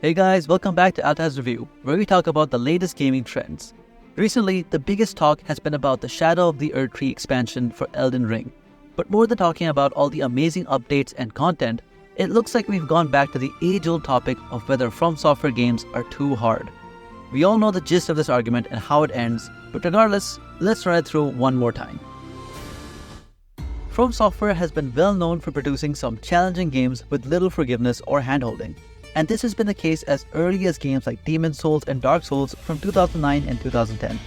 Hey guys, welcome back to Altaz-Review, where we talk about the latest gaming trends. Recently, the biggest talk has been about the Shadow of the Erdtree expansion for Elden Ring. But more than talking about all the amazing updates and content, it looks like we've gone back to the age-old topic of whether From Software games are too hard. We all know the gist of this argument and how it ends, but regardless, let's run it through one more time. From Software has been well known for producing some challenging games with little forgiveness or handholding. And this has been the case as early as games like Demon's Souls and Dark Souls from 2009 and 2010.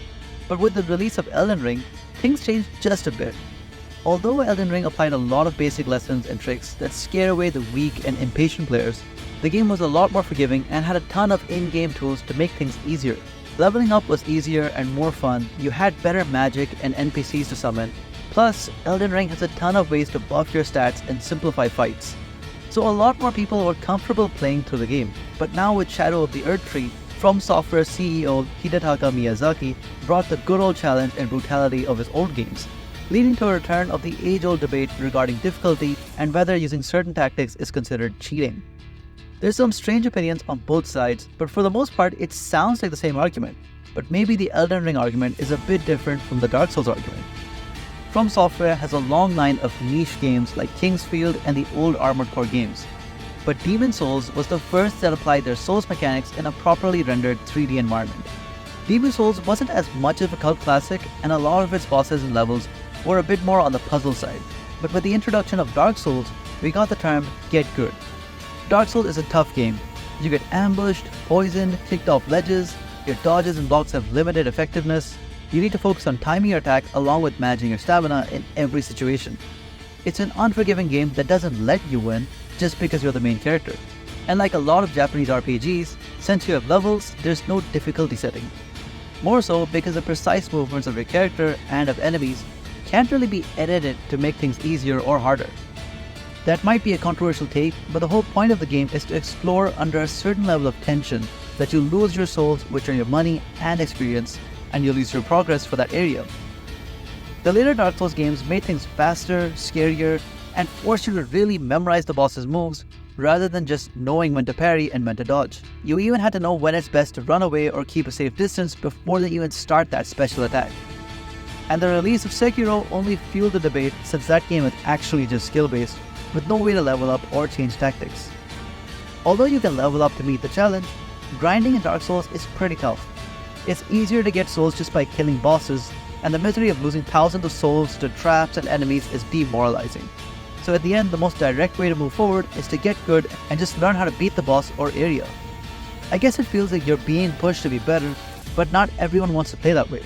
But with the release of Elden Ring, things changed just a bit. Although Elden Ring applied a lot of basic lessons and tricks that scare away the weak and impatient players, the game was a lot more forgiving and had a ton of in-game tools to make things easier. Leveling up was easier and more fun, you had better magic and NPCs to summon, plus Elden Ring has a ton of ways to buff your stats and simplify fights. So a lot more people were comfortable playing through the game. But now with Shadow of the Erdtree, From Software CEO Hidetaka Miyazaki brought the good old challenge and brutality of his old games, leading to a return of the age-old debate regarding difficulty and whether using certain tactics is considered cheating. There's some strange opinions on both sides, but for the most part it sounds like the same argument. But maybe the Elden Ring argument is a bit different from the Dark Souls argument. From Software has a long line of niche games like Kingsfield and the old Armored Core games. But Demon's Souls was the first that applied their Souls mechanics in a properly rendered 3D environment. Demon's Souls wasn't as much of a cult classic, and a lot of its bosses and levels were a bit more on the puzzle side. But with the introduction of Dark Souls, we got the term Get Good. Dark Souls is a tough game. You get ambushed, poisoned, kicked off ledges, your dodges and blocks have limited effectiveness. You need to focus on timing your attack along with managing your stamina in every situation. It's an unforgiving game that doesn't let you win just because you're the main character. And like a lot of Japanese RPGs, since you have levels, there's no difficulty setting. More so because the precise movements of your character and of enemies can't really be edited to make things easier or harder. That might be a controversial take, but the whole point of the game is to explore under a certain level of tension that you lose your souls, which are your money and experience, and you'll lose your progress for that area. The later Dark Souls games made things faster, scarier, and forced you to really memorize the boss's moves rather than just knowing when to parry and when to dodge. You even had to know when it's best to run away or keep a safe distance before they even start that special attack. And the release of Sekiro only fueled the debate since that game is actually just skill-based, with no way to level up or change tactics. Although you can level up to meet the challenge, grinding in Dark Souls is pretty tough. It's easier to get souls just by killing bosses, and the misery of losing thousands of souls to traps and enemies is demoralizing. So at the end, the most direct way to move forward is to get good and just learn how to beat the boss or area. I guess it feels like you're being pushed to be better, but not everyone wants to play that way.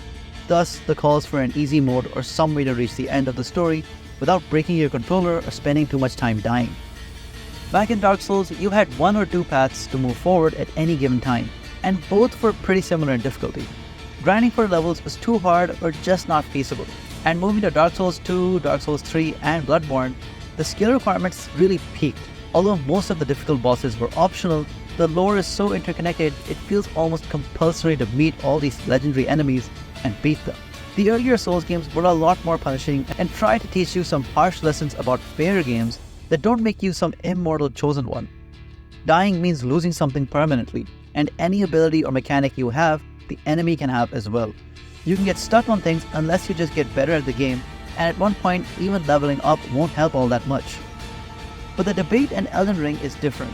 Thus, the calls for an easy mode or some way to reach the end of the story without breaking your controller or spending too much time dying. Back in Dark Souls, you had one or two paths to move forward at any given time, and both were pretty similar in difficulty. Grinding for levels was too hard or just not feasible. And moving to Dark Souls 2, Dark Souls 3, and Bloodborne, the skill requirements really peaked. Although most of the difficult bosses were optional, the lore is so interconnected it feels almost compulsory to meet all these legendary enemies and beat them. The earlier Souls games were a lot more punishing and tried to teach you some harsh lessons about fair games that don't make you some immortal chosen one. Dying means losing something permanently, and any ability or mechanic you have, the enemy can have as well. You can get stuck on things unless you just get better at the game, and at one point, even leveling up won't help all that much. But the debate in Elden Ring is different.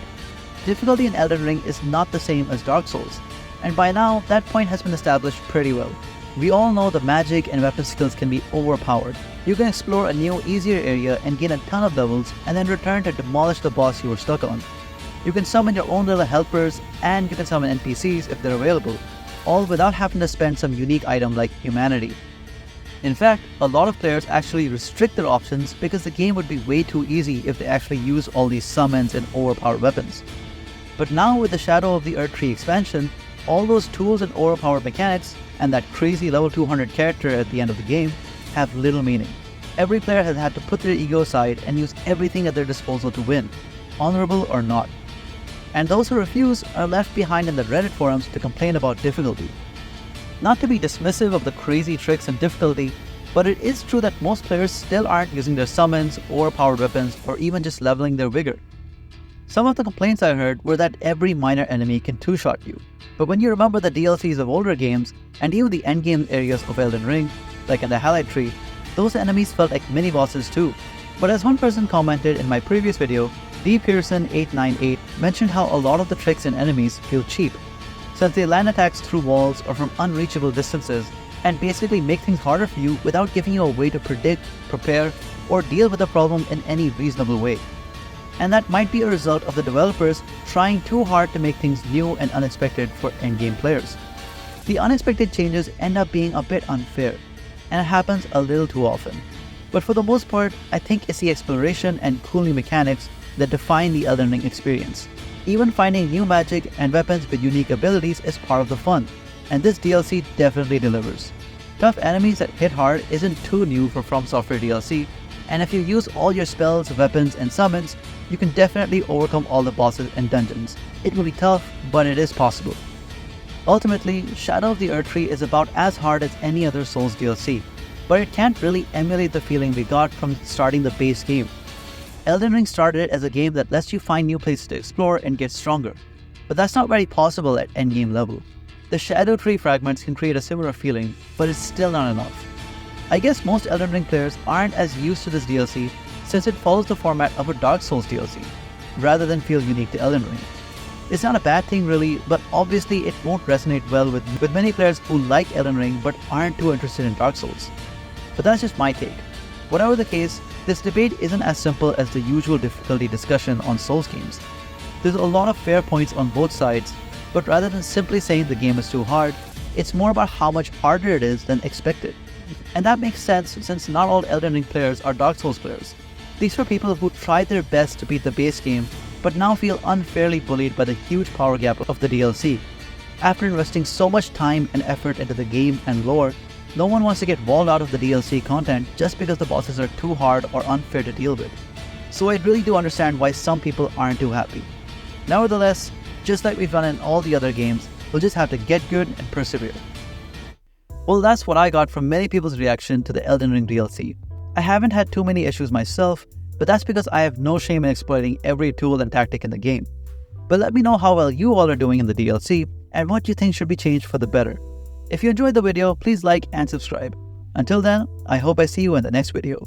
Difficulty in Elden Ring is not the same as Dark Souls, and by now, that point has been established pretty well. We all know the magic and weapon skills can be overpowered. You can explore a new, easier area and gain a ton of levels, and then return to demolish the boss you were stuck on. You can summon your own little helpers, and you can summon NPCs if they're available, all without having to spend some unique item like humanity. In fact, a lot of players actually restrict their options because the game would be way too easy if they actually use all these summons and overpowered weapons. But now with the Shadow of the Erdtree expansion, all those tools and overpowered mechanics, and that crazy level 200 character at the end of the game, have little meaning. Every player has had to put their ego aside and use everything at their disposal to win, honorable or not. And those who refuse are left behind in the Reddit forums to complain about difficulty. Not to be dismissive of the crazy tricks and difficulty, but it is true that most players still aren't using their summons, overpowered weapons, or even just leveling their vigor. Some of the complaints I heard were that every minor enemy can two-shot you. But when you remember the DLCs of older games, and even the endgame areas of Elden Ring, like in the Erdtree, those enemies felt like mini-bosses too. But as one person commented in my previous video, DPearson898 mentioned how a lot of the tricks in enemies feel cheap, since they land attacks through walls or from unreachable distances, and basically make things harder for you without giving you a way to predict, prepare, or deal with the problem in any reasonable way. And that might be a result of the developers trying too hard to make things new and unexpected for endgame players. The unexpected changes end up being a bit unfair, and it happens a little too often. But for the most part, I think it's the exploration and cool new mechanics that define the Elden Ring experience. Even finding new magic and weapons with unique abilities is part of the fun, and this DLC definitely delivers. Tough enemies that hit hard isn't too new for From Software DLC, and if you use all your spells, weapons, and summons, you can definitely overcome all the bosses and dungeons. It will be tough, but it is possible. Ultimately, Shadow of the Erdtree is about as hard as any other Souls DLC, but it can't really emulate the feeling we got from starting the base game. Elden Ring started as a game that lets you find new places to explore and get stronger, but that's not very possible at endgame level. The Shadow Tree fragments can create a similar feeling, but it's still not enough. I guess most Elden Ring players aren't as used to this DLC since it follows the format of a Dark Souls DLC, rather than feel unique to Elden Ring. It's not a bad thing really, but obviously it won't resonate well with many players who like Elden Ring but aren't too interested in Dark Souls. But that's just my take. Whatever the case, this debate isn't as simple as the usual difficulty discussion on Souls games. There's a lot of fair points on both sides, but rather than simply saying the game is too hard, it's more about how much harder it is than expected. And that makes sense since not all Elden Ring players are Dark Souls players. These are people who tried their best to beat the base game, but now feel unfairly bullied by the huge power gap of the DLC. After investing so much time and effort into the game and lore, no one wants to get walled out of the DLC content just because the bosses are too hard or unfair to deal with. So I really do understand why some people aren't too happy. Nevertheless, just like we've done in all the other games, we'll just have to get good and persevere. Well, that's what I got from many people's reaction to the Elden Ring DLC. I haven't had too many issues myself, but that's because I have no shame in exploiting every tool and tactic in the game. But let me know how well you all are doing in the DLC and what you think should be changed for the better. If you enjoyed the video, please like and subscribe. Until then, I hope I see you in the next video.